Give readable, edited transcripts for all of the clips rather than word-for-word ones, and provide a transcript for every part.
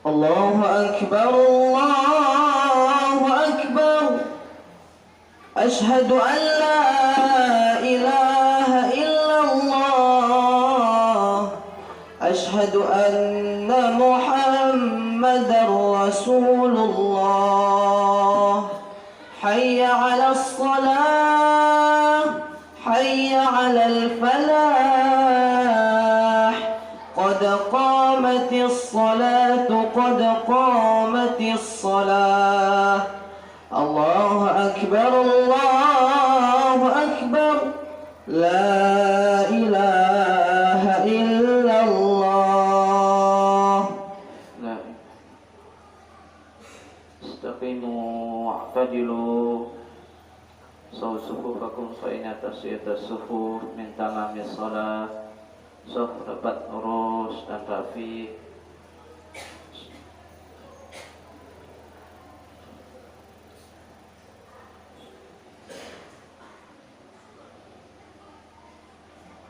الله أكبر الله أكبر. أشهد أن لا إله إلا الله. أشهد أن محمدا رسول الله. حي على الصلاة، حي على الفلاح. قد قامت الصلاة، قد قامت الصلاة. الله أكبر الله أكبر. لا إله إلا الله. لا. استقيموا واعتدلوا. صو صفوفكم فإن تسوية الصفوف من تمام الصلاة. Sof dapat lurus dan rafi.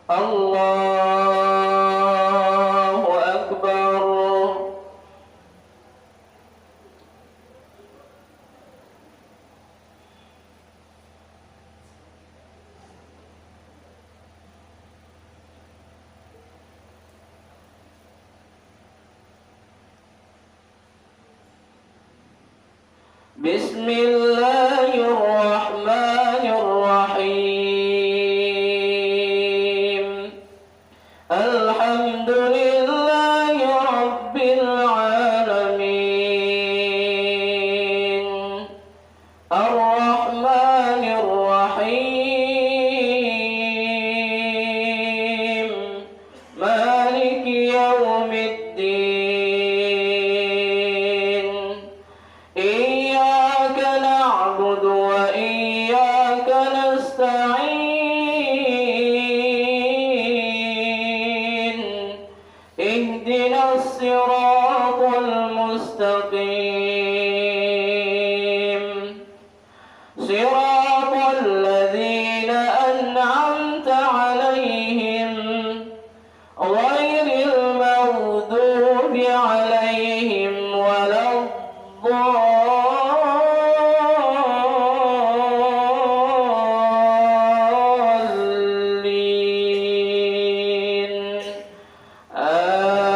Allahu Akbar. Bismillahirrahmanirrahim. Alhamdulillahi Rabbil alamin. Ar-Rahmanir-Rahim. Maliki yawmiddin. Iyyaka na'budu wa iyyaka nasta'in. Ihdinas siratal mustaqim. Siratal ladzina an'amta 'alaihim ghairil maghdubi 'alaihim waladdallin. Amin.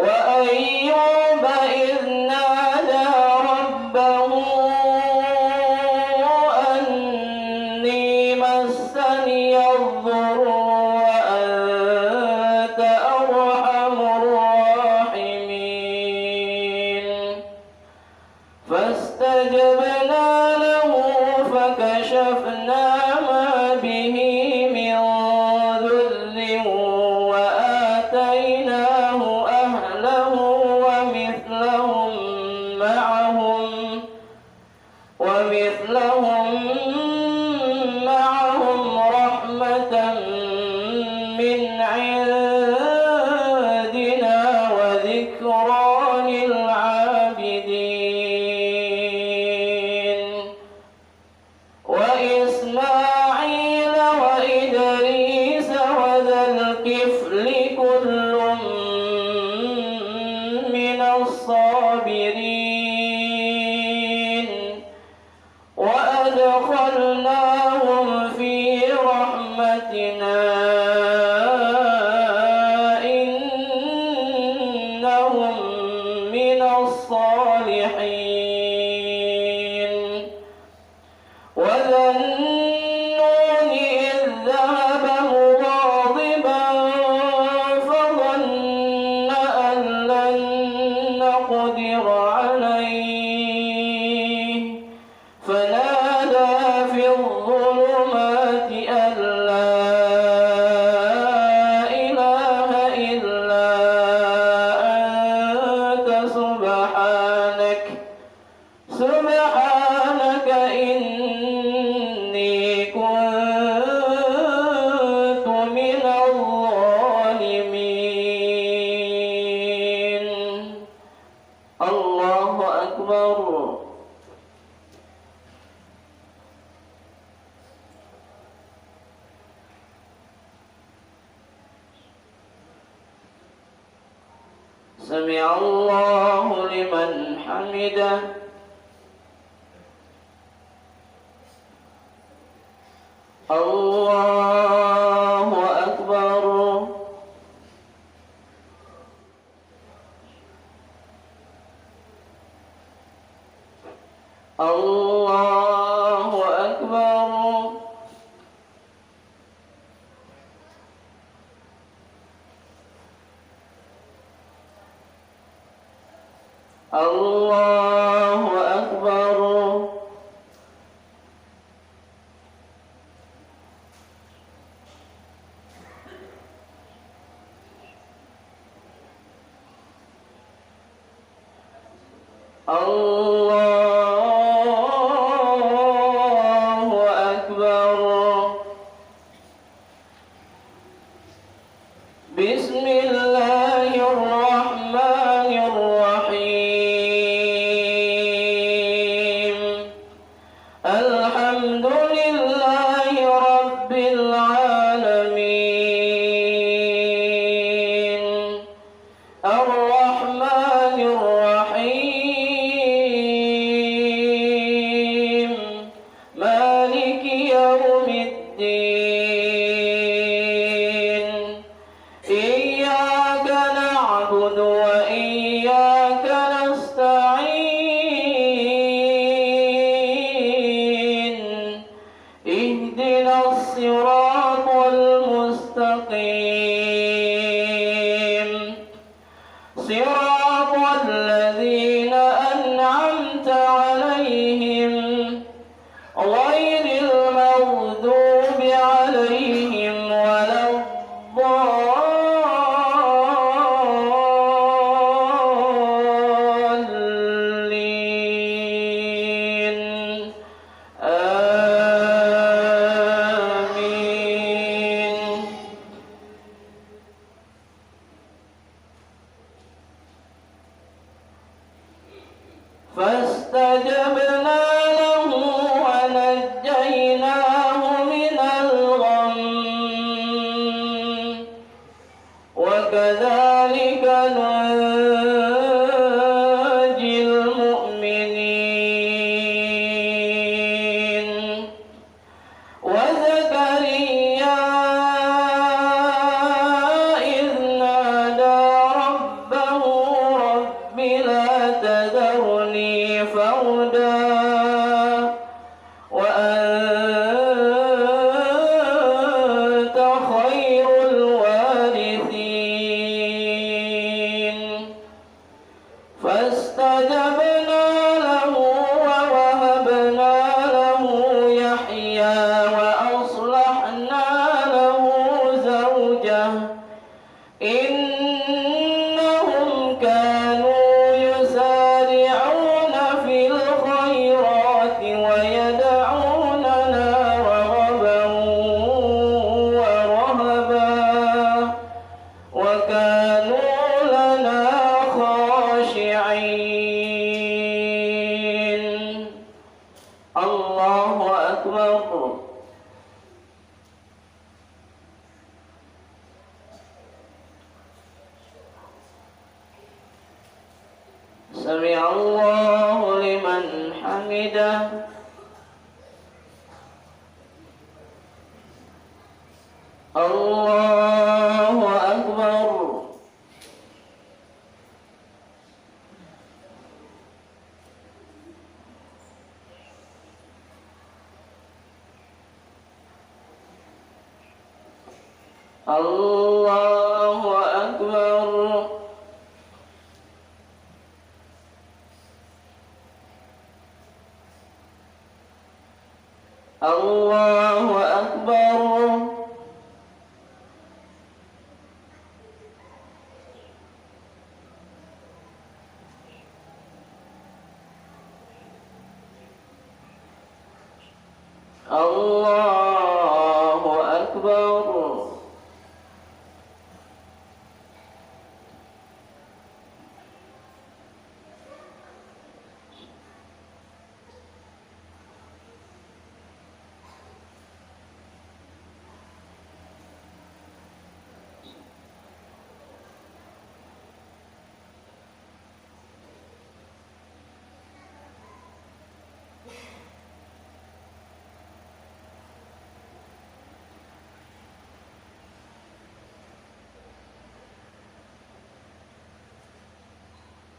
وأيوب إذ نادى ربه أني مسني الضر وأنت أرحم الراحمين. فاستجبنا له فكشفنا ما به من ذل وآتيناه أهله ومثلهم رحمة من عندنا وذكرى للعابدين. وإسماعيل وإدريس وذا الكفل كل من الصابرين. وأدخلناهم في رحمتنا إنهم من الصالحين. وذا النون إذ ذهب مغاضبا فظن أن لن نقدر عليه فنادى في الظلمات أن لا إله إلا أنت سبحانك إني كنت من الظالمين. الله أكبر. سمع الله لمن حمده. الله أكبر. الله أكبر. الله أكبر. الله أكبر. بسم الله الرحمن الرحيم. الحمد لله رب العالمين. الرحمن الرحيم. مالك يوم الدين. إياك نعبد وإياك نستعين. اهدنا الصراط المستقيم. صراط الذين أنعمت عليهم غير المغضوب عليهم ولا الضالين. آمين. فاستجبنا له ونجيناه من الغم وكذلك ننجي المؤمنين. وزكريا إذ نادى ربه رب لا تذرني فردا وأنت خير الوارثين. فاستجبنا له ووهبنا له يحيى وأصلحنا له زوجه إنهم كانوا يسارعون في الخيرات ويدعوننا رغبا ورهبا وكانوا لنا خاشعين. الله أكبر. سمع الله لمن حمده. الله أكبر. الله أكبر. الله أكبر. الله أكبر.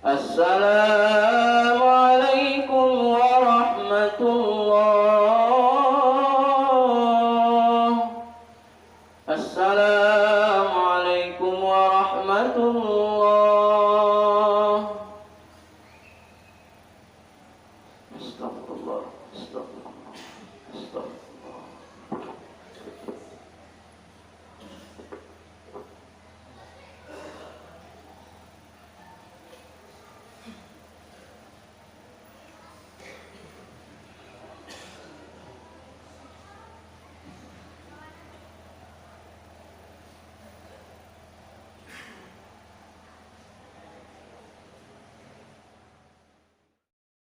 السلام عليكم ورحمة الله. السلام عليكم ورحمة الله. استغفر الله استغفر الله استغفر الله.